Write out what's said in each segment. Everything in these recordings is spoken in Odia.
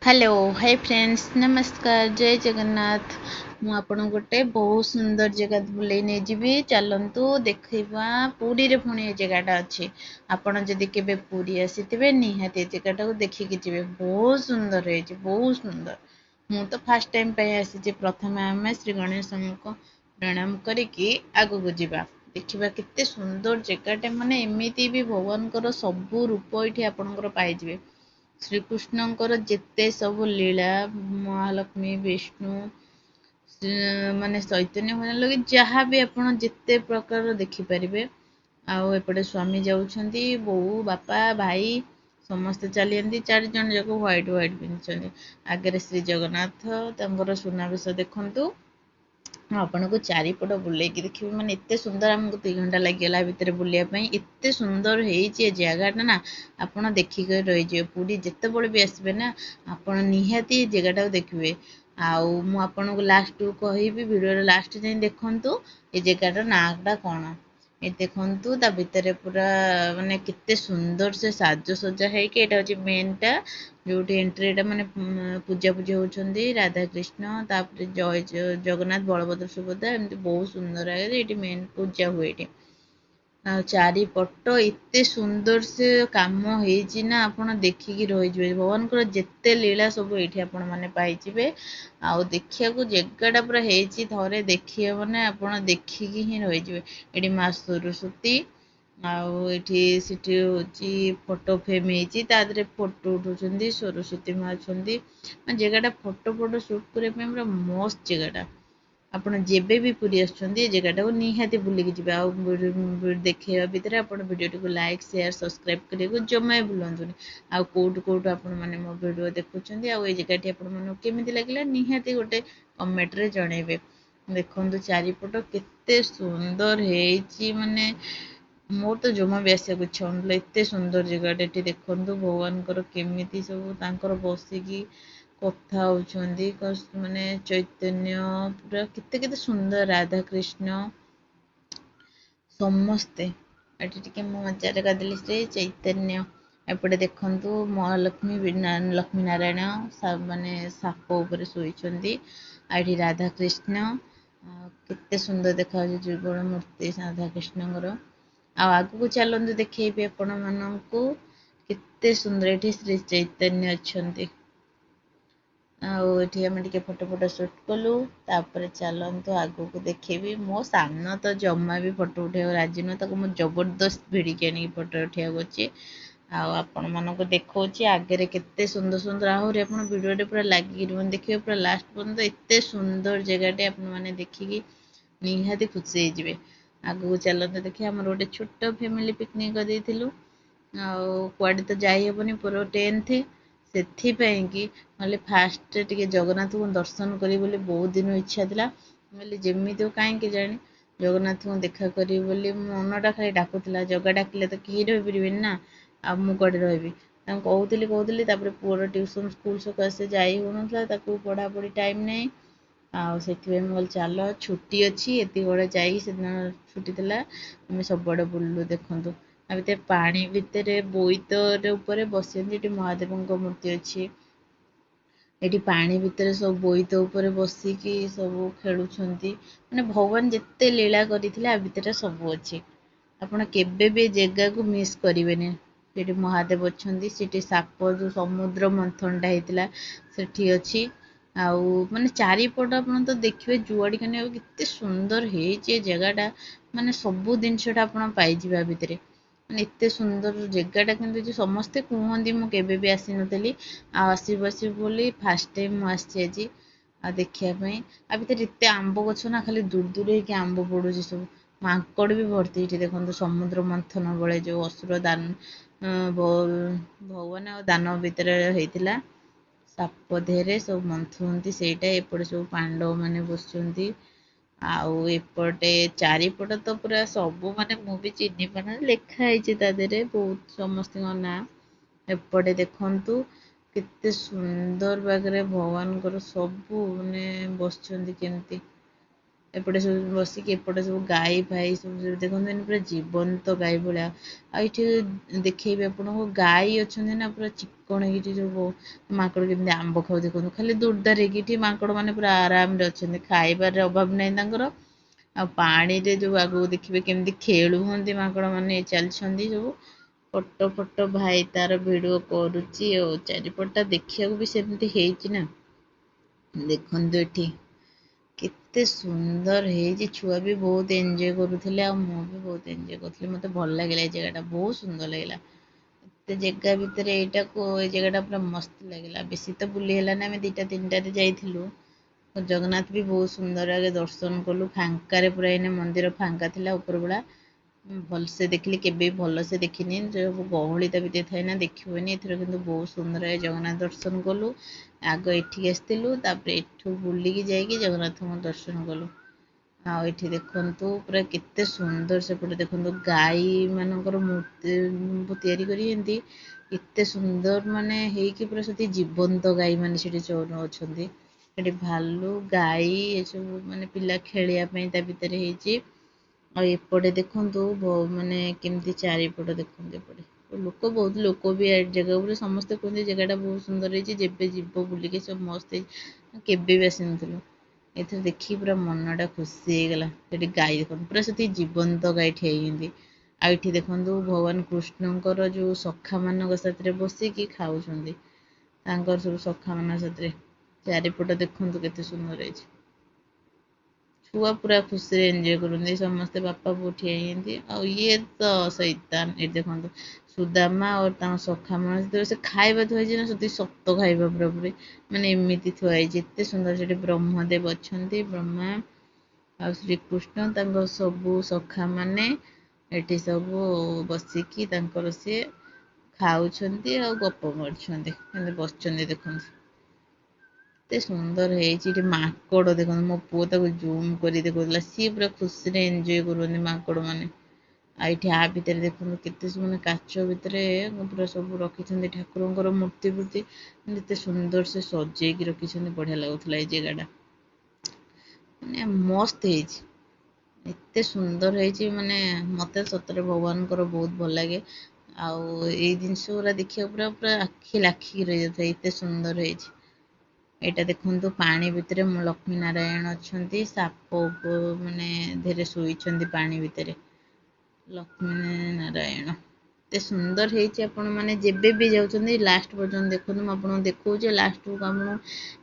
हेलो हाय फ्रेंड्स नमस्कार जय जगन्नाथ मु आपन गोटे बहुत सुंदर जगह बुले नहीं जीवी चलतु देखा पुरी रे पुणी जगहटा अच्छी आपड़ जदि केबे पुरी आसीथिबे निहाती जगहटा को देखिकी जीवे बहुत सुंदर है बहुत सुंदर मु तो फर्स्ट टाइम पे आसी प्रथम आम श्री गणेश को प्रणाम करिकी आगु को जीवा देखिबा केते सुंदर जगहटे माने एमिति भी भगवान सबू रूप ये आपणकर पाइबे श्रीकृष्णଙ୍କର ଯେତେ ସବୁ ଲୀଳା ମହାଲକ୍ଷ୍ମୀ ବିଷ୍ଣୁ ମାନେ ଚୈତନ୍ୟ ଭଜନ ଲଗି ଯାହା ବି ଆପଣ ଯେତେ ପ୍ରକାର ଦେଖିପାରିବେ। ଆଉ ଏପଟେ ସ୍ୱାମୀ ଯାଉଛନ୍ତି ବୋଉ ବାପା ଭାଇ ସମସ୍ତେ ଚାଲିଛନ୍ତି 4 ଜଣ ଯାକ ହ୍ୱାଇଟ୍ ପିନ୍ଧିଛନ୍ତି ଆଗରେ ଶ୍ରୀ ଜଗନ୍ନାଥ ତାଙ୍କର ସୁନାବେଶ ଦେଖନ୍ତୁ। ଆପଣଙ୍କୁ ଚାରିପଟ ବୁଲେଇକି ଦେଖିବି ମାନେ ଏତେ ସୁନ୍ଦର ଆମକୁ 2 ଘଣ୍ଟା ଲାଗିଗଲା ଭିତରେ ବୁଲିବା ପାଇଁ ଏତେ ସୁନ୍ଦର ହେଇଛି ଏ ଜାଗାଟା ନା ଆପଣ ଦେଖିକି ରହିଯିବେ ପୁରୀ ଯେତେବେଳେ ବି ଆସିବେ ନା ଆପଣ ନିହାତି ଏ ଜାଗାଟାକୁ ଦେଖିବେ। ଆଉ ମୁଁ ଆପଣଙ୍କୁ ଲାଷ୍ଟକୁ କହିବି ଭିଡ଼ିଓର ଲାଷ୍ଟ ଯାଏଁ ଦେଖନ୍ତୁ ଏ ଜାଗାର ନାଁଟା କ'ଣ। ଏ ଦେଖନ୍ତୁ ତା ଭିତରେ ପୁରା ମାନେ କେତେ ସୁନ୍ଦର ସେ ସାଜସଜା ହେଇକି ଏଇଟା ହଉଛି ମେନ୍ଟା ଯୋଉଠି ଏଣ୍ଟ୍ରିଟା ମାନେ ପୂଜାପୂଜି ହଉଛନ୍ତି ରାଧାକୃଷ୍ଣ ତାପରେ ଜୟ ଜଗନ୍ନାଥ ବଳଭଦ୍ର ସୁଭଦ୍ରା ଏମିତି ବହୁତ ସୁନ୍ଦର ଆଗରେ ଏଇଠି ମେନ୍ ପୂଜା ହୁଏ ଏଠି। ଆଉ ଚାରିପଟ ଏତେ ସୁନ୍ଦର ସେ କାମ ହେଇଛି ନା ଆପଣ ଦେଖିକି ରହିଯିବେ ଭଗବାନଙ୍କର ଯେତେ ଲୀଳା ସବୁ ଏଇଠି ଆପଣ ମାନେ ପାଇଯିବେ। ଆଉ ଦେଖିବାକୁ ଜାଗାଟା ପୁରା ହେଇଛି ଥରେ ଦେଖିବେ ମାନେ ଆପଣ ଦେଖିକି ହିଁ ରହିଯିବେ। ଏଠି ମା ସରସ୍ୱତୀ ଆଉ ଏଠି ସେଠି ହଉଛି ଫଟୋ ଫ୍ରେମ୍ ହେଇଛି ତା ଦେହରେ ଫଟୋ ଉଠଉଛନ୍ତି ସରସ୍ୱତୀ ମା ଅଛନ୍ତି ଜାଗାଟା ଫଟୋ ସୁଟ୍ କରିବା ପାଇଁ ପୁରା ମସ୍ତ ଜାଗାଟା। ଆପଣ ଯେବେ ବି ପୁରୀ ଆସୁଛନ୍ତି ଏ ଜାଗାଟାକୁ ନିହାତି ବୁଲିକି ଯିବେ ଆଉ ଦେଖେଇବା ଭିତରେ ଆପଣ ଭିଡ଼ିଓଟିକୁ ଲାଇକ୍ ସେୟାର ସବସ୍କ୍ରାଇବ୍ କରିବାକୁ ଜମା ଭୁଲନ୍ତୁନି। ଆଉ କୋଉଠୁ ଆପଣ ମାନେ ମୋ ଭିଡ଼ିଓ ଦେଖୁଛନ୍ତି ଆଉ ଏଇ ଜାଗାଟି ଆପଣମାନଙ୍କୁ କେମିତି ଲାଗିଲା ନିହାତି ଗୋଟେ କମେଣ୍ଟରେ ଜଣେଇବେ। ଦେଖନ୍ତୁ ଚାରିପଟ କେତେ ସୁନ୍ଦର ହେଇଛି ମାନେ ମୋର ତ ଜମା ବି ଆସିବାକୁ ଇଚ୍ଛା ହଉନଥିଲା ଏତେ ସୁନ୍ଦର ଜାଗାଟା ଏଠି ଦେଖନ୍ତୁ ଭଗବାନଙ୍କର କେମିତି ସବୁ ତାଙ୍କର ବସିକି କଥା ହଉଛନ୍ତି ମାନେ ଚୈତନ୍ୟ ପୁରା କେତେ ସୁନ୍ଦର ରାଧାକୃଷ୍ଣ ସମସ୍ତେ ଏଠି ଟିକେ ମୁଁ ମଜାରେ କରିଦେଲି ଶ୍ରୀ ଚୈତନ୍ୟ। ଏପଟେ ଦେଖନ୍ତୁ ମହାଲକ୍ଷ୍ମୀ ଲକ୍ଷ୍ମୀ ନାରାୟଣ ମାନେ ସାପ ଉପରେ ଶୋଇଛନ୍ତି ଆଉ ଏଠି ରାଧାକୃଷ୍ଣ କେତେ ସୁନ୍ଦର ଦେଖାଯାଉଛି ଯୁଗଳ ମୂର୍ତ୍ତି ରାଧାକୃଷ୍ଣଙ୍କର। ଆଉ ଆଗକୁ ଚାଲନ୍ତୁ ଦେଖେଇବି ଆପଣ ମାନଙ୍କୁ କେତେ ସୁନ୍ଦର ଏଠି ଶ୍ରୀ ଚୈତନ୍ୟ ଅଛନ୍ତି। ଆଉ ଏଠି ଆମେ ଟିକେ ଫଟୋ ସୁଟ୍ କଲୁ ତାପରେ ଚାଲନ୍ତୁ ଆଗକୁ ଦେଖେଇବି ମୋ ସାନ ତ ଜମା ବି ଫଟୋ ଉଠେଇବାକୁ ରାଜି ନୁହଁ ତାକୁ ମୁଁ ଜବରଦସ୍ତ ଭିଡ଼ିକି ଆଣିକି ଫଟୋ ଉଠେଇବାକୁ ଅଛି। ଆଉ ଆପଣ ମାନଙ୍କୁ ଦେଖଉଛି ଆଗରେ କେତେ ସୁନ୍ଦର ଆହୁରି ଆପଣ ଭିଡ଼ିଓରେ ପୁରା ଲାଗିକି ରୁହନ୍ତି ଦେଖିବେ ପୁରା ଲାଷ୍ଟ ପର୍ଯ୍ୟନ୍ତ ଏତେ ସୁନ୍ଦର ଜାଗାଟେ ଆପଣ ମାନେ ଦେଖିକି ନିହାତି ଖୁସି ହେଇଯିବେ। ଆଗକୁ ଚାଲନ୍ତୁ ଦେଖିବା ଆମର ଗୋଟେ ଛୋଟ ଫ୍ୟାମିଲି ପିକନିକ୍ କରିଦେଇଥିଲୁ। ଆଉ କୁଆଡ଼େ ତ ଯାଇହବନି ପୁରା 10th ସେଥିପାଇଁ କି ନହେଲେ ଫାଷ୍ଟ ଟିକେ ଜଗନ୍ନାଥଙ୍କୁ ଦର୍ଶନ କରିବି ବୋଲି ବହୁତ ଦିନ ଇଚ୍ଛା ଥିଲା। ମୁଁ କହିଲି ଯେମିତି ହଉ କାହିଁକି କେଜାଣି ଜଗନ୍ନାଥଙ୍କୁ ଦେଖା କରିବି ବୋଲି ମନଟା ଖାଲି ଡାକୁଥିଲା ଜଗା ଡାକିଲେ ତ କେହି ରହିପାରିବେନି ନା ଆଉ ମୁଁ କୁଆଡ଼େ ରହିବି। ତାଙ୍କୁ କହୁଥିଲି ତାପରେ ପୁଅର ଟ୍ୟୁସନ୍ ସ୍କୁଲ ସକାଶେ ଯାଇ ହଉନଥିଲା ତାକୁ ପଢ଼ାପଢ଼ି ଟାଇମ୍ ନାହିଁ। ଆଉ ସେଥିପାଇଁ ମୁଁ କହିଲି ଚାଲ ଛୁଟି ଅଛି ଏତିକି ବେଳେ ଯାଇକି ସେଦିନ ଛୁଟି ଥିଲା ଆମେ ସବୁଆଡ଼େ ବୁଲିଲୁ ଦେଖନ୍ତୁ। ଆ ଭିତରେ ପାଣି ଭିତରେ ବୋଇତରେ ଉପରେ ବସିଛନ୍ତି ଏଠି ମହାଦେବଙ୍କ ମୂର୍ତ୍ତି ଅଛି। ଏଠି ପାଣି ଭିତରେ ସବୁ ବୋଇତ ଉପରେ ବସିକି ସବୁ ଖେଳୁଛନ୍ତି। ମାନେ ଭଗବାନ ଯେତେ ଲୀଳା କରିଥିଲେ ଆ ଭିତରେ ସବୁ ଅଛି। ଆପଣ କେବେ ବି ଏ ଜାଗାକୁ ମିସ୍ କରିବେନି। ସେଠି ମହାଦେବ ଅଛନ୍ତି ସେଠି ସାପ ଯୋଉ ସମୁଦ୍ର ମନ୍ଥନଟା ହେଇଥିଲା ସେଠି ଅଛି। ଆଉ ମାନେ ଚାରିପଟ ଆପଣ ତ ଦେଖିବେ ଯୁଆଡିକି ଅନେଇବ କେତେ ସୁନ୍ଦର ହେଇଛି ଏ ଜାଗାଟା। ମାନେ ସବୁ ଜିନିଷଟା ଆପଣ ପାଇଯିବେ ଆ ଭିତରେ। ମାନେ ଏତେ ସୁନ୍ଦର ଜାଗାଟା କିନ୍ତୁ ସମସ୍ତେ କୁହନ୍ତି ମୁଁ କେବେ ବି ଆସିନଥିଲି। ଆଉ ଆସିବୁ ବୋଲି ଫାଷ୍ଟ ଟାଇମ୍ ମୁଁ ଆସିଛି ଆଜି। ଆଉ ଦେଖିବା ପାଇଁ ଆ ଭିତରେ ଏତେ ଆମ୍ବ ଗଛ ନା ଖାଲି ଦୂର ହେଇକି ଆମ୍ବ ପଡୁଛି ସବୁ। ମାଙ୍କଡ ବି ଭର୍ତ୍ତି ଏଇଠି ଦେଖନ୍ତୁ ସମୁଦ୍ର ମନ୍ଥନ ବେଳେ ଯୋଉ ଅସୁର ଭଗବାନ ଆଉ ଦାନବ ଭିତରେ ହେଇଥିଲା। ସାପ ଦେହରେ ସବୁ ମନ୍ଥୁଛନ୍ତି ସେଇଟା ଏପଟେ ସବୁ ପାଣ୍ଡବ ମାନେ ବସିଛନ୍ତି। ଆଉ ଏପଟେ ଚାରିପଟ ତ ପୁରା ସବୁ ମାନେ ମୁଁ ବି ଚିହ୍ନି ପାରୁନି ଲେଖା ହେଇଛି ତା ଦେହରେ ବହୁତ ସମସ୍ତଙ୍କ ନାଁ ଏପଟେ ଦେଖନ୍ତୁ। କେତେ ସୁନ୍ଦର ବାଗରେ ଭଗବାନଙ୍କର ସବୁ ମାନେ ବସିଛନ୍ତି କେମିତି। एपटे सब बसिक एपटे सब गाई फाई सब देखते पूरा जीवंत गाई भाया आठी देखिए आपको गाई अच्छा ना पूरा चिकन ये सब माकड़ केमती आंब खाऊ देखो खाली दूरदार है माकड़ मैंने पूरा आराम अच्छा खाइबार अभाव ना आ पानी रे जो आगू देखिए केमती खेलु माकड़ मैंने चलती सब फोटो फोटो भाई तार भिडियो करुच्ची चारिपटा देखा भी सेमती है ना देखु ये केते सुंदर है छुआ भी बहुत एंजॉय करुले आ मु भी बहुत एंजॉय करी मत भल लगे जगह बहुत सुंदर लगे एत जगह भितर यहाँ को जगह पूरा मस्त लगे बेसी तो बुली है आम दुटा तीन टारे जाइलु जगन्नाथ भी बहुत सुंदर आगे दर्शन कलु फांकार पूरा एने मंदिर फांका थिला ऊपर बेला भलसे देखली केबे भलसे देखनी जो गहलिता भी थाए ना देखिबनी एथर किंतु बहुत सुंदर है जगन्नाथ दर्शन कलु आग एठी आसलु एठू बुलिकी जाइए जगन्नाथ दर्शन कलु आठी देखु पूरा केते सुंदर सेपटे देखु गाई मानकर मूर्ति तैयारी एते सुंदर माने हेकी पूरा सती जीवंत गाई माने सेठी चौन अछंती सेठी भालू गाई ये सब माने पिला खेलिया ता भितर हेची और एपटे देखु माने केमती चारिपट देखते एपटे लोक बहुत लोक भी जगह समस्ते कहते जगह बहुत सुंदर है जेबे जीव बुलिके सब मस्त केबे भी आसी नु एथर देखिए पूरा मनटा खुशी होगला से गाई देख पूरा से जीवंत गाई ठियाई आठी देखु भगवान कृष्णकर जो सखा मान साथ बसिकी खाऊँ सब सखा मान साथ चारिपट देखु केते सुंदर है छुआ पूरा खुशी एंजॉय करते समस्ते बापा बो ठिया ये तो शैतान ये देखो सुदामा और सखा मान से खाଇବା थुआई ना सती सत खाଇବା पूरा पूरी माने एमती थुआई एत सुंदर से ब्रह्मदेव अच्छा ब्रह्मा आ श्रीकृष्ण सबू सखा माने एटी सब बसिकी सी खाऊँ गप मार बस देखते एते सुंदर है माकड़ देख मो पु जूम कर देखा सी पूरा खुशी एंजॉय कर माकड़ मैंने आ भितर देखो केते मैंने काच भितर पूरा सब रखी ठाकुर मूर्ति फूर्ति एत सुंदर से सजेक रखी बढ़िया लगुला ये जगह मैंने मस्त एते सुंदर है माने मत सतरे भगवान बहुत भल लगे आउ जिनस गुरा देखिए पूरा पूरा आखि लाखिक रही जाता एत सुंदर है एटा देखु पानी भितर लक्ष्मी नारायण अच्छा साप माने धीरे शुई पानी भितर लक्ष्मी नारायण एते सुंदर है मैंने जेबे भी जाऊँ लास्ट पर्यटन देखो मुझे देखा लास्ट को आप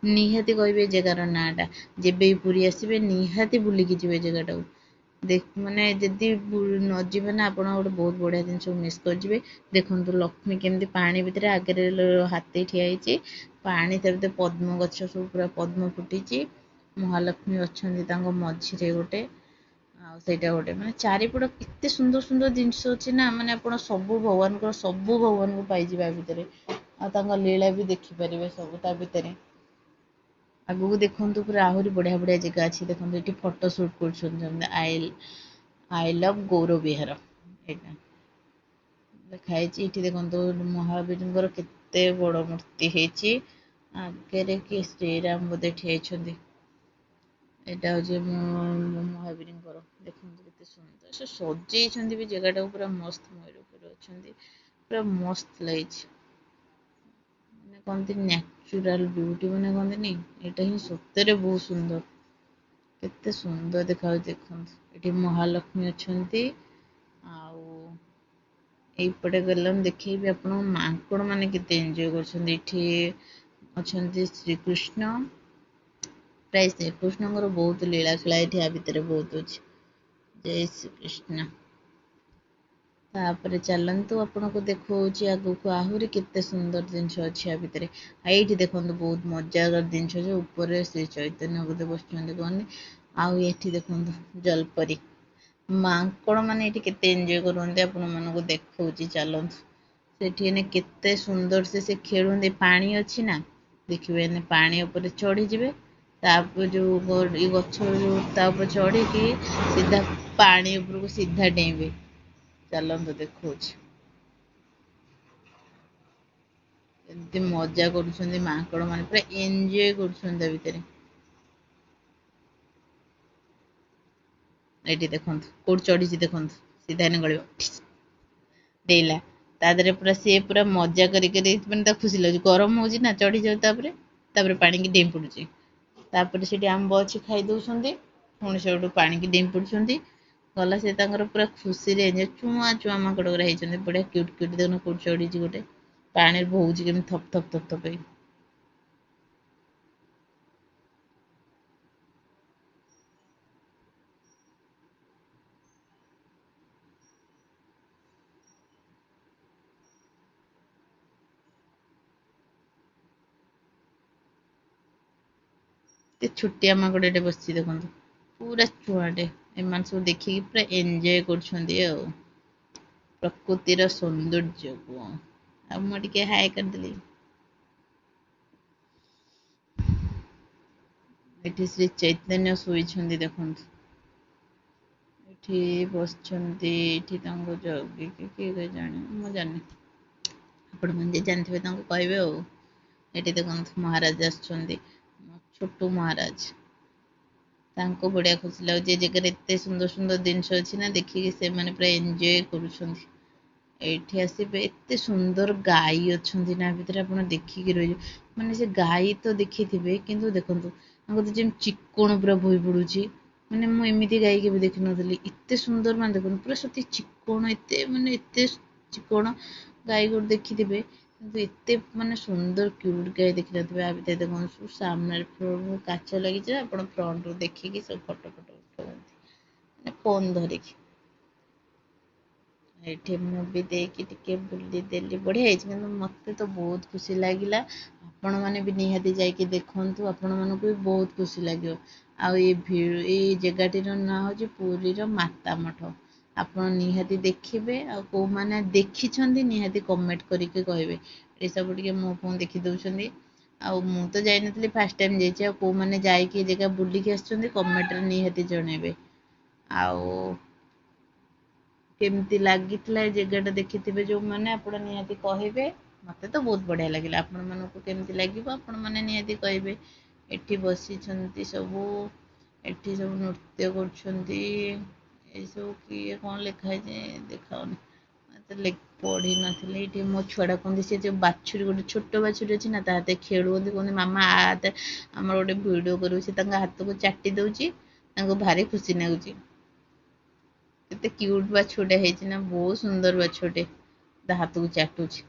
निहाती कहे जगार नाटा जेबे भी पूरी आसवे निहाती बुलिकी जी जगह देख माने जदि नजीबे ना आप गोटे बहुत बढ़िया जिन मिस कर देखु लक्ष्मी केमती पानी भितर आगे हाथी ठिया पानी तब पद्म गछ सब पूरा पद्म फुटी महालक्ष्मी अच्छा मझीरे गोटे आईटा गोटे मैंने चारिपट केते सुंदर सुंदर जिनस अच्छी ना मैंने आप सब भगवान को पाइबा भितर आ लीला भी देखिपारे सब भितर आगू देखु पूरा आहरी बढ़िया बढ़िया जगह अच्छी देखो ये फोटो सुट कर आई लव गौर विहार यहाँ लिखाई देखो महावीर केते बड़ मूर्ति है आगे कि श्रीराम बोधे ठिया यहाँ हूँ महावीर देखो केते सुंदर से सजे भी जगह पूरा मस्त मयूर अच्छा पूरा मस्त लगी कहते न्याचुराल ब्यूटी मैंने कहते यहाँ ही सतरे बहुत सुंदर केते सुंदर देखा देखो ये महालक्ष्मी अच्छा आईपटे गल देखेबी आप माकड़ मैंने केते एंजॉय कर श्रीकृष्ण प्राय श्रीकृष्ण बहुत लीला खेला ये भितर बहुत अच्छे जय श्रीकृष्ण तापर चलतु आपन को देखा आगू को आहरी केते सुंदर जिनस अच्छी भितर ये देखो बहुत मजार जिनस ऊपर श्री चैतन्य बोधे बस कहनी आई देखो जलपरी माकड़ मैंने ये केते एंजॉय करते आपण मानक देखा चलतु से केते सुंदर से खेलुंदे पानी अच्छी ना देखिए पानी ऊपर चढ़ीजे तापर जो गछ जो चढ़ी सीधा पानी उपरको सीधा डेइबे चलतु देखा एमती मजा कर माकड़ मैंने पूरा एंजॉय कर भितर ଏଠି ଦେଖନ୍ତୁ କୋଉଠି ଚଢିଛି ଦେଖନ୍ତୁ ସିଧା ଏନେ ଗଳିବ ଡେଇଲା ତା ଦେହରେ ପୁରା ସିଏ ପୁରା ମଜା କରି କରି ମାନେ ତାକୁ ଖୁସି ଲାଗୁଛି ଗରମ ହଉଛି ନା ଚଢି ଯାଉ ତାପରେ ପାଣିକି ଡେଇଁ ପଡୁଛି ତାପରେ ସେଠି ଆମ୍ବ ଅଛି ଖାଇ ଦଉଛନ୍ତି ପୁଣି ସେଠୁ ପାଣିକି ଡେଇଁ ପଡୁଛନ୍ତି ଗଲା ସେ ତାଙ୍କର ପୁରା ଖୁସିରେ ଚୁଆଁ ଚୁଆଁ ମାଙ୍କଡ ଗୁରା ହେଇଛନ୍ତି ବଢିଆ କ୍ୟୁଟ କ୍ୟୁଟ ଦେଖୁନ କୋଉଠି ଚଢିଛି ଗୋଟେ ପାଣିରେ ବହୁଛି କେମିତି ଥପ ଥପ ଥପ ଥପ ହେଇ ଏତେ ଛୋଟିଆ ମାଙ୍କଡଟେ ବସିଛି ଦେଖନ୍ତୁ ପୁରା ଛୁଆଟେ ଏମାନେ ସବୁ ଦେଖିକି ପୁରା ଏନ୍ଜୟ କରୁଛନ୍ତି ଆଉ ପ୍ରକୃତିର ସୌନ୍ଦର୍ଯ୍ୟକୁ ଆଉ ମୁଁ ଟିକେ ହାଇ କରିଦେଲି ଏଠି ଶ୍ରୀ ଚୈତନ୍ୟ ଶୋଇଛନ୍ତି ଦେଖନ୍ତୁ ଏଠି ବସିଛନ୍ତି ଏଠି ତାଙ୍କୁ ଜଗିକି କିଏ କେଜାଣି ମୁଁ ଜାଣିନି ଆପଣମାନେ ଯିଏ ଜାଣିଥିବେ ତାଙ୍କୁ କହିବେ ଆଉ ଏଠି ଦେଖନ୍ତୁ ମହାରାଜ ଆସିଛନ୍ତି ଛୋଟୁ ମହାରାଜ ତାଙ୍କୁ ବଢିଆ ଖୁସି ଲାଗୁଛି ଏ ଜାଗାରେ ଏତେ ସୁନ୍ଦର ସୁନ୍ଦର ଜିନିଷ ଅଛି ନା ଦେଖିକି ସେମାନେ ପୁରା ଏନ୍ଜୟ କରୁଛନ୍ତି ଏଇଠି ଆସିବେ ଏତେ ସୁନ୍ଦର ଗାଈ ଅଛନ୍ତି ନା ଭିତରେ ଆପଣ ଦେଖିକି ରହିଯିବେ ମାନେ ସେ ଗାଈ ତ ଦେଖିଥିବେ କିନ୍ତୁ ଦେଖନ୍ତୁ ତାଙ୍କର ତ ଯେମିତି ଚିକ୍କଣ ପୁରା ବୋହି ପଡୁଛି ମାନେ ମୁଁ ଏମିତି ଗାଈ କେବେ ଦେଖିନଥିଲି ଏତେ ସୁନ୍ଦର ମାନେ ଦେଖନ୍ତୁ ପୁରା ସତେ ଚିକ୍କଣ ଏତେ ମାନେ ଏତେ ଚିକ୍କଣ ଗାଈ ଗୋଟେ ଦେଖିଥିବେ କିନ୍ତୁ ଏତେ ମାନେ ସୁନ୍ଦର କ୍ୟୁଟ ଗାଈ ଦେଖିନଥିବେ ଆ ଭିତରେ ଦେଖନ୍ତୁ ସବୁ ସାମ୍ନାରେ କାଚ ଲାଗିଛି ଆପଣ ଫ୍ରଣ୍ଟରୁ ଦେଖିକି ସବୁ ଫଟୋ ଫଟୋ ଉଠଉଛନ୍ତି ମାନେ ଫୋନ ଧରିକି ଏଠି ମୁଁ ବି ଦେଇକି ଟିକେ ବୁଲିଦେଲି ବଢିଆ ହେଇଛି କିନ୍ତୁ ମତେ ତ ବହୁତ ଖୁସି ଲାଗିଲା ଆପଣ ମାନେ ବି ନିହାତି ଯାଇକି ଦେଖନ୍ତୁ ଆପଣ ମାନଙ୍କୁ ବି ବହୁତ ଖୁସି ଲାଗିବ ଆଉ ଏଇ ଜାଗାଟିର ନାଁ ହଉଛି ପୁରୀର ମାତା ମଠ ଆପଣ ନିହାତି ଦେଖିବେ ଆଉ କୋଉମାନେ ଦେଖିଛନ୍ତି ନିହାତି କମେଣ୍ଟ କରିକି କହିବେ ଏସବୁ ଟିକେ ମୋ ଫୋନ ଦେଖି ଦଉଛନ୍ତି ଆଉ ମୁଁ ତ ଯାଇନଥିଲି ଫାଷ୍ଟ ଟାଇମ ଯାଇଛି ଆଉ କୋଉମାନେ ଯାଇକି ଏ ଜାଗା ବୁଲିକି ଆସିଛନ୍ତି କମେଣ୍ଟରେ ନିହାତି ଜଣେଇବେ ଆଉ କେମିତି ଲାଗିଥିଲା ଏ ଜାଗା ଟା ଦେଖିଥିବେ ଯୋଉମାନେ ଆପଣ ନିହାତି କହିବେ ମତେ ତ ବହୁତ ବଢିଆ ଲାଗିଲା ଆପଣ ମାନଙ୍କୁ କେମିତି ଲାଗିବ ଆପଣ ମାନେ ନିହାତି କହିବେ ଏଠି ବସିଛନ୍ତି ସବୁ ଏଠି ସବୁ ନୃତ୍ୟ କରୁଛନ୍ତି ଏସବୁ କିଏ କଣ ଲେଖା ହେଇଛି ଦେଖାଉନି ମତେ ପଢି ନଥିଲି ଏଠି ମୋ ଛୁଆଟା କୁହନ୍ତି ସେ ଯୋଉ ବାଛୁରୀ ଗୋଟେ ଛୋଟ ବାଛୁରୀ ଅଛି ନା ତା ହାତରେ ଖେଳୁଛନ୍ତି କୁହନ୍ତି ମାମା ଆମର ଗୋଟେ ଭିଡିଓ କରିବୁ ସେ ତାଙ୍କ ହାତକୁ ଚାଟି ଦଉଛି ତାଙ୍କୁ ଭାରି ଖୁସି ଲାଗୁଛି କେତେ କ୍ୟୁଟ ବାଛୁରୀଟେ ହେଇଛି ନା ବହୁତ ସୁନ୍ଦର ବାଛୁରୀଟେ ତା ହାତକୁ ଚାଟୁଛି